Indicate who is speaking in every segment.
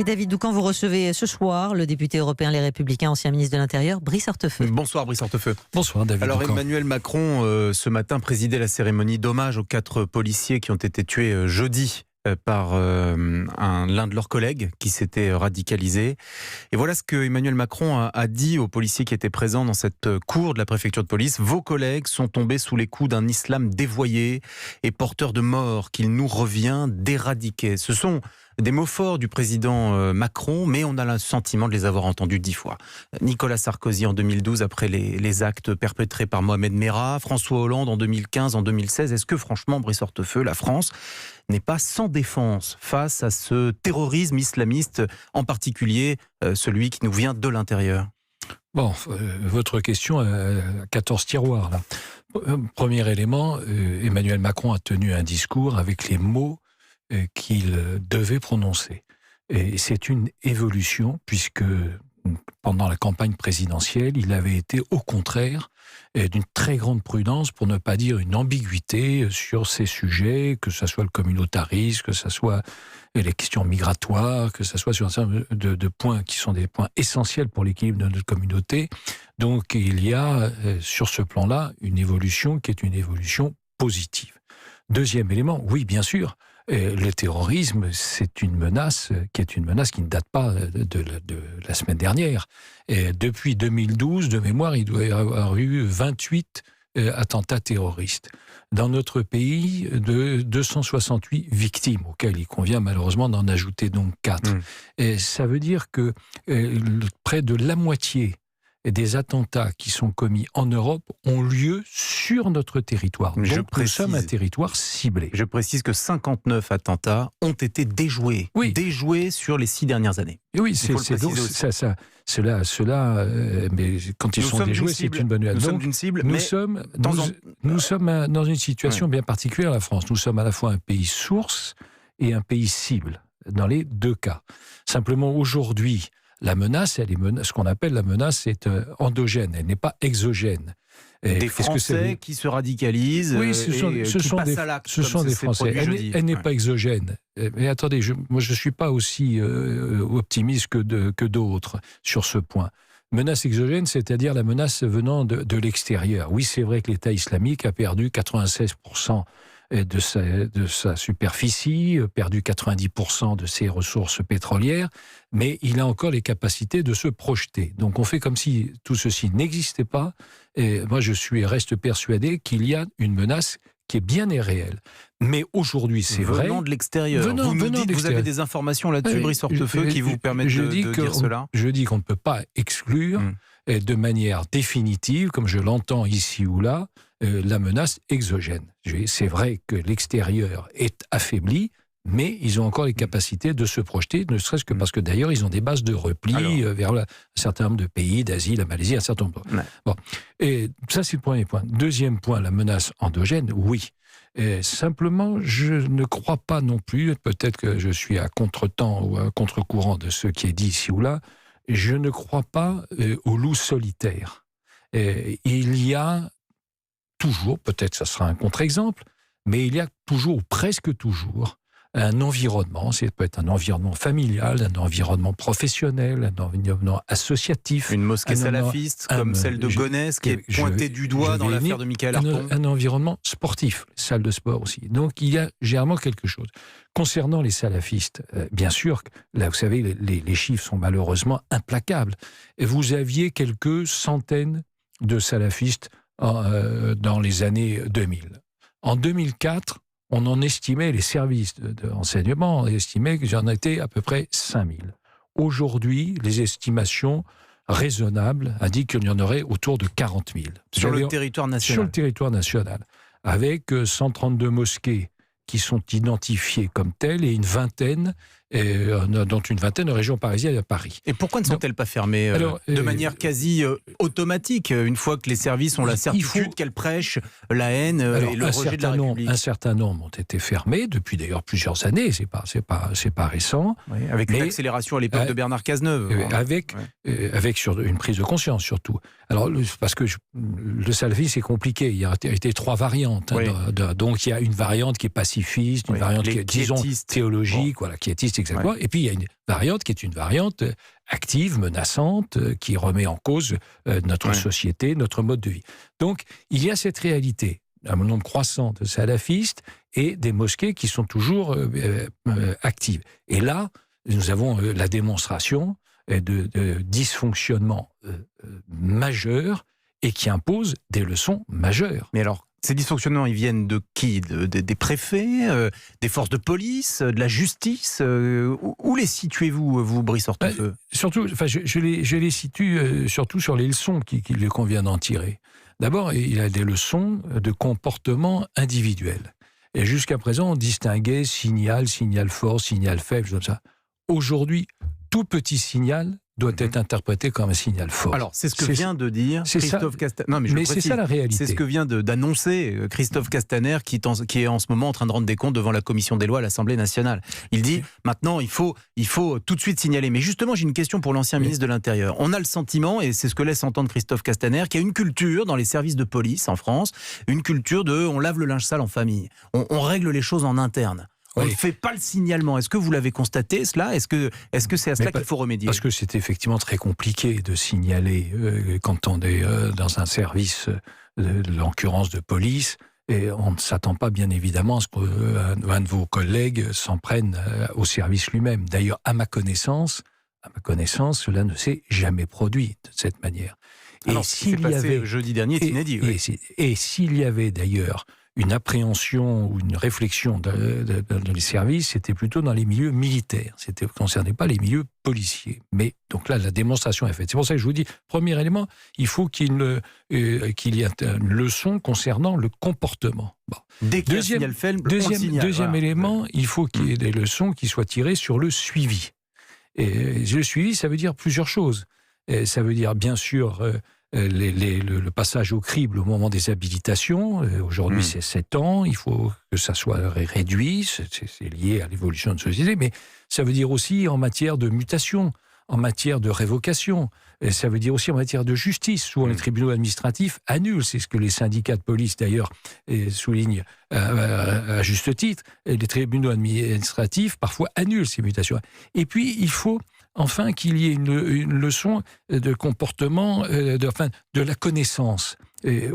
Speaker 1: Et David Doucan, vous recevez ce soir le député européen Les Républicains, ancien ministre de l'Intérieur, Brice Hortefeux.
Speaker 2: Bonsoir Brice Hortefeux.
Speaker 3: Bonsoir David
Speaker 2: Alors
Speaker 3: Doucan.
Speaker 2: Emmanuel Macron, ce matin, présidait la cérémonie d'hommage aux 4 policiers qui ont été tués jeudi par l'un de leurs collègues qui s'était radicalisé. Et voilà ce que Emmanuel Macron a dit aux policiers qui étaient présents dans cette cour de la préfecture de police. Vos collègues sont tombés sous les coups d'un islam dévoyé et porteur de mort qu'il nous revient d'éradiquer. Ce sont des mots forts du président Macron, mais on a le sentiment de les avoir entendus 10 fois. Nicolas Sarkozy en 2012, après les actes perpétrés par Mohamed Merah, François Hollande en 2015, en 2016. Est-ce que franchement, Brice Hortefeux, la France n'est pas sans défense face à ce terrorisme islamiste, en particulier celui qui nous vient de l'intérieur?
Speaker 3: Bon, votre question a 14 tiroirs là. Premier élément, Emmanuel Macron a tenu un discours avec les mots qu'il devait prononcer. Et c'est une évolution, puisque pendant la campagne présidentielle, il avait été au contraire d'une très grande prudence, pour ne pas dire une ambiguïté sur ces sujets, que ce soit le communautarisme, que ce soit les questions migratoires, que ce soit sur un certain nombre de points qui sont des points essentiels pour l'équilibre de notre communauté. Donc il y a sur ce plan-là une évolution qui est une évolution positive. Deuxième élément, oui bien sûr, le terrorisme, c'est une menace qui ne date pas de la semaine dernière. Et depuis 2012, de mémoire, il doit y avoir eu 28 attentats terroristes. Dans notre pays, de 268 victimes, auxquelles il convient malheureusement d'en ajouter donc 4. Et ça veut dire que près de la moitié des attentats qui sont commis en Europe ont lieu sur notre territoire. Donc nous sommes un territoire ciblé.
Speaker 2: Je précise que 59 attentats ont été déjoués.
Speaker 3: Oui.
Speaker 2: Déjoués sur les 6 dernières années.
Speaker 3: Et oui, c'est donc cela, mais quand ils sont déjoués, c'est une bonne nouvelle.
Speaker 2: Nous sommes une cible,
Speaker 3: nous sommes dans une situation bien particulière, la France. Nous sommes à la fois un pays source et un pays cible, dans les deux cas. Simplement, aujourd'hui, la menace, ce qu'on appelle la menace, est endogène, elle n'est pas exogène.
Speaker 2: Des Français qui se radicalisent,
Speaker 3: oui, ce sont des Français. Elle n'est pas exogène. Mais attendez, moi je ne suis pas aussi optimiste que d'autres sur ce point. Menace exogène, c'est-à-dire la menace venant de l'extérieur. Oui, c'est vrai que l'État islamique a perdu 96% de sa superficie, perdu 90% de ses ressources pétrolières, mais il a encore les capacités de se projeter. Donc on fait comme si tout ceci n'existait pas, et moi je reste persuadé qu'il y a une menace qui est bien et réelle. Mais aujourd'hui, c'est vrai...
Speaker 2: Venant de l'extérieur. Vous avez des informations là-dessus, Brice Hortefeux, qui vous permettent de dire cela?
Speaker 3: Je dis qu'on ne peut pas exclure de manière définitive, comme je l'entends ici ou là, la menace exogène. C'est vrai que l'extérieur est affaibli, mais ils ont encore les capacités de se projeter, ne serait-ce que parce que d'ailleurs ils ont des bases de repli vers un certain nombre de pays, d'Asie, la Malaisie, un certain nombre. Bon. Et ça c'est le premier point. Deuxième point, la menace endogène, oui. Et simplement, je ne crois pas non plus, peut-être que je suis à contre-temps ou à contre-courant de ce qui est dit ici ou là, je ne crois pas au loup solitaire. Il y a toujours, peut-être ça sera un contre-exemple, mais il y a toujours, ou presque toujours, un environnement, ça peut être un environnement familial, un environnement professionnel, un environnement associatif.
Speaker 2: Une mosquée salafiste comme celle de Gonesse qui est pointée du doigt dans l'affaire de Michael Harton.
Speaker 3: Un environnement sportif, salle de sport aussi. Donc il y a généralement quelque chose. Concernant les salafistes, bien sûr, là vous savez, les chiffres sont malheureusement implacables. Et vous aviez quelques centaines de salafistes dans les années 2000. En 2004, on en estimait, les services de renseignement estimaient que j'en étais à peu près 5000. Aujourd'hui, les estimations raisonnables indiquent qu'il y en aurait autour de 40 000.
Speaker 2: Sur le territoire national.
Speaker 3: Sur le territoire national, avec 132 mosquées qui sont identifiées comme telles et une vingtaine, dont une vingtaine de régions parisiennes à Paris.
Speaker 2: Et pourquoi ne sont-elles pas fermées de manière quasi automatique, une fois que les services ont la certitude qu'elles prêchent la haine et le rejet de la République?
Speaker 3: Un certain nombre ont été fermés depuis d'ailleurs plusieurs années, c'est pas récent.
Speaker 2: Oui, avec l'accélération à l'époque de Bernard Cazeneuve.
Speaker 3: Avec sur une prise de conscience surtout. Alors, parce que le salafisme c'est compliqué, il y a été 3 variantes. Donc il y a une variante qui est pacifiste, une variante qui est, disons, théologique, quiétiste, exactement. Et puis il y a une variante qui est une variante active, menaçante, qui remet en cause notre société, notre mode de vie. Donc il y a cette réalité, un nombre croissant de salafistes et des mosquées qui sont toujours actives. Et là, nous avons la démonstration de dysfonctionnement majeur et qui impose des leçons majeures.
Speaker 2: Mais alors, ces dysfonctionnements, ils viennent de qui? Des préfets, des forces de police, de la justice? Où les situez-vous, vous, Brice Hortefeux?
Speaker 3: Surtout, je les situe surtout sur les leçons qu'il convient d'en tirer. D'abord, il y a des leçons de comportement individuel. Et jusqu'à présent, on distinguait signal fort, signal faible, comme ça. Aujourd'hui, tout petit signal doit être interprété comme un signal fort.
Speaker 2: Alors, c'est ce que vient de dire Christophe Castaner. Non,
Speaker 3: mais c'est ça la réalité.
Speaker 2: C'est ce que vient d'annoncer Christophe Castaner, qui est en ce moment en train de rendre des comptes devant la commission des lois à l'Assemblée nationale. Il dit, maintenant, il faut tout de suite signaler. Mais justement, j'ai une question pour l'ancien ministre de l'Intérieur. On a le sentiment, et c'est ce que laisse entendre Christophe Castaner, qu'il y a une culture dans les services de police en France, une culture de on lave le linge sale en famille. On règle les choses en interne. On ne fait pas le signalement. Est-ce que vous l'avez constaté, cela? Est-ce que c'est à cela qu'il faut remédier?
Speaker 3: Parce que c'est effectivement très compliqué de signaler quand on est dans un service, de l'occurrence de police, et on ne s'attend pas bien évidemment à ce qu'un de vos collègues s'en prenne au service lui-même. D'ailleurs, à ma connaissance, cela ne s'est jamais produit de cette manière.
Speaker 2: Alors, s'il y avait jeudi dernier, c'est inédit.
Speaker 3: Et s'il y avait d'ailleurs une appréhension ou une réflexion dans les services, c'était plutôt dans les milieux militaires. C'était ne concernait pas les milieux policiers. Mais donc là, la démonstration est faite. C'est pour ça que je vous dis, premier élément, il faut qu'il y ait une leçon concernant le comportement. Bon.
Speaker 2: Dès qu'il y a un signal faible,
Speaker 3: deuxième élément, il faut qu'il y ait des leçons qui soient tirées sur le suivi. Et le suivi, ça veut dire plusieurs choses. Et ça veut dire, bien sûr, le passage au crible au moment des habilitations. Aujourd'hui, c'est 7 ans. Il faut que ça soit réduit. C'est lié à l'évolution de la société. Mais ça veut dire aussi en matière de mutation, en matière de révocation. Et ça veut dire aussi en matière de justice. Souvent, les tribunaux administratifs annulent. C'est ce que les syndicats de police, d'ailleurs, soulignent à juste titre. Et les tribunaux administratifs, parfois, annulent ces mutations. Et puis, il faut enfin qu'il y ait une leçon de comportement, de la connaissance.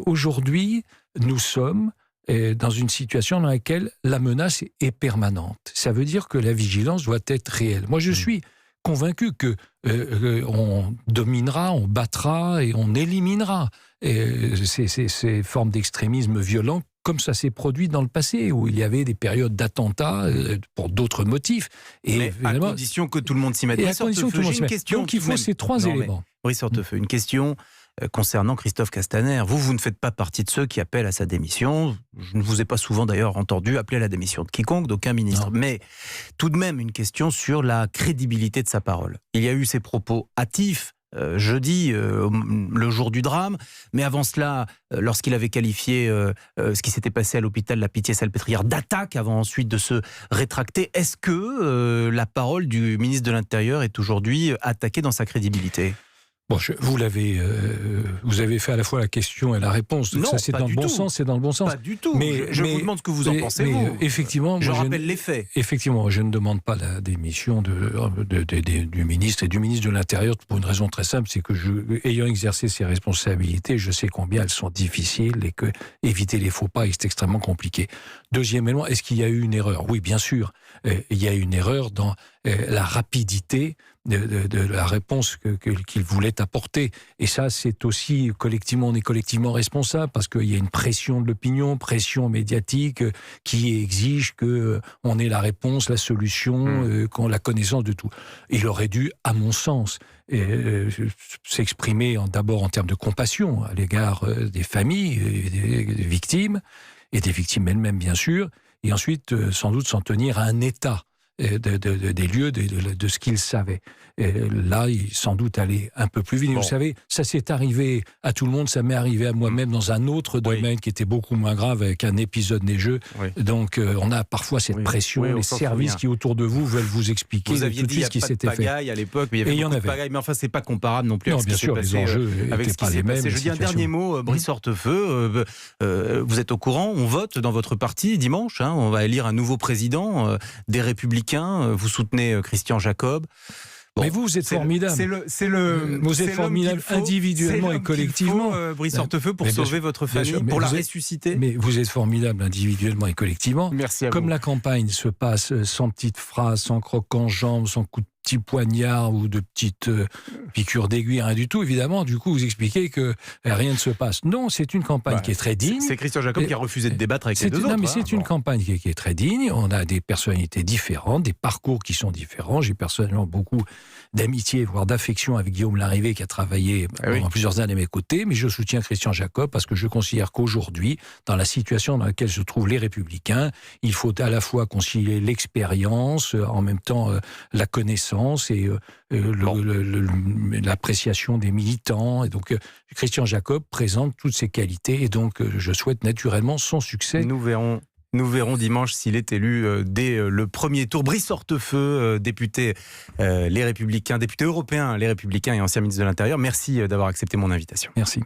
Speaker 3: Aujourd'hui, nous sommes dans une situation dans laquelle la menace est permanente. Ça veut dire que la vigilance doit être réelle. Moi, je suis convaincu que on dominera, on battra et on éliminera ces formes d'extrémisme violent, comme ça s'est produit dans le passé, où il y avait des périodes d'attentats pour d'autres motifs.
Speaker 2: Mais à condition que tout le monde s'y mette.
Speaker 3: Donc il faut ces trois éléments.
Speaker 2: Brice Hortefeux, une question concernant Christophe Castaner. Vous ne faites pas partie de ceux qui appellent à sa démission. Je ne vous ai pas souvent d'ailleurs entendu appeler à la démission de quiconque, d'aucun ministre. Non. Mais tout de même une question sur la crédibilité de sa parole. Il y a eu ces propos hâtifs jeudi, le jour du drame, mais avant cela, lorsqu'il avait qualifié ce qui s'était passé à l'hôpital La Pitié-Salpêtrière d'attaque, avant ensuite de se rétracter, est-ce que la parole du ministre de l'Intérieur est aujourd'hui attaquée dans sa crédibilité ?
Speaker 3: Bon, vous avez fait à la fois la question et la réponse. Donc
Speaker 2: non,
Speaker 3: ça, c'est dans le bon sens, c'est dans le bon sens.
Speaker 2: Pas du tout. Je vous demande ce que vous en pensez, vous.
Speaker 3: Effectivement,
Speaker 2: je rappelle les faits.
Speaker 3: Effectivement, je ne demande pas la démission du ministre et du ministre de l'Intérieur pour une raison très simple, c'est que ayant exercé ces responsabilités, je sais combien elles sont difficiles et que éviter les faux pas est extrêmement compliqué. Deuxième élément, est-ce qu'il y a eu une erreur ? Oui, bien sûr. Il y a eu une erreur dans la rapidité de la réponse qu'il voulait apporter. Et ça, c'est aussi on est collectivement responsable parce qu'il y a une pression de l'opinion, pression médiatique qui exige qu'on ait la réponse, la solution, qu'on ait la connaissance de tout. Il aurait dû, à mon sens, s'exprimer d'abord en termes de compassion à l'égard des familles, des victimes, et des victimes elles-mêmes, bien sûr, et ensuite, sans doute, s'en tenir à un état des lieux, de ce qu'il savait. Et là, il sans doute allait un peu plus vite. Bon. Vous savez, ça s'est arrivé à tout le monde, ça m'est arrivé à moi-même dans un autre domaine qui était beaucoup moins grave, avec un épisode neigeux. Oui. Donc, on a parfois cette pression, les services qui autour de vous veulent vous expliquer
Speaker 2: tout de suite ce qui s'était fait. Vous aviez dit qu'il n'y a pas de pagaille à l'époque, mais il y avait beaucoup de pagaille. Mais enfin, c'est pas comparable non plus avec ce qui s'est passé.
Speaker 3: Les enjeux
Speaker 2: avec ce qui s'est passé. Je dis un dernier mot, Brice Hortefeux. Vous êtes au courant, on vote dans votre parti dimanche. On va élire un nouveau président des Républicains. Républicains, vous soutenez Christian Jacob.
Speaker 3: Bon, mais vous êtes formidable. Vous êtes formidable individuellement et collectivement.
Speaker 2: Brice Hortefeux, pour sauver votre famille, pour la ressusciter.
Speaker 3: Mais vous êtes formidable individuellement et collectivement.
Speaker 2: Merci à vous.
Speaker 3: Comme la campagne se passe sans petites phrases, sans croc en jambe, sans coup de petit poignard ou de petites piqûres d'aiguille, rien du tout, évidemment. Du coup, vous expliquez que rien ne se passe. Non, c'est une campagne qui est très digne.
Speaker 2: C'est Christian Jacob qui a refusé de débattre avec les deux autres.
Speaker 3: Non, mais c'est une campagne qui est très digne. On a des personnalités différentes, des parcours qui sont différents. J'ai personnellement beaucoup d'amitié, voire d'affection avec Guillaume Larrivé, qui a travaillé pendant plusieurs années à mes côtés. Mais je soutiens Christian Jacob parce que je considère qu'aujourd'hui, dans la situation dans laquelle se trouvent les Républicains, il faut à la fois concilier l'expérience, en même temps la connaissance et l'appréciation des militants. Et donc, Christian Jacob présente toutes ces qualités et donc je souhaite naturellement son succès.
Speaker 2: Nous verrons dimanche s'il est élu dès le premier tour. Brice Hortefeux, député Les Républicains, député européen Les Républicains et ancien ministre de l'Intérieur. Merci d'avoir accepté mon invitation.
Speaker 3: Merci.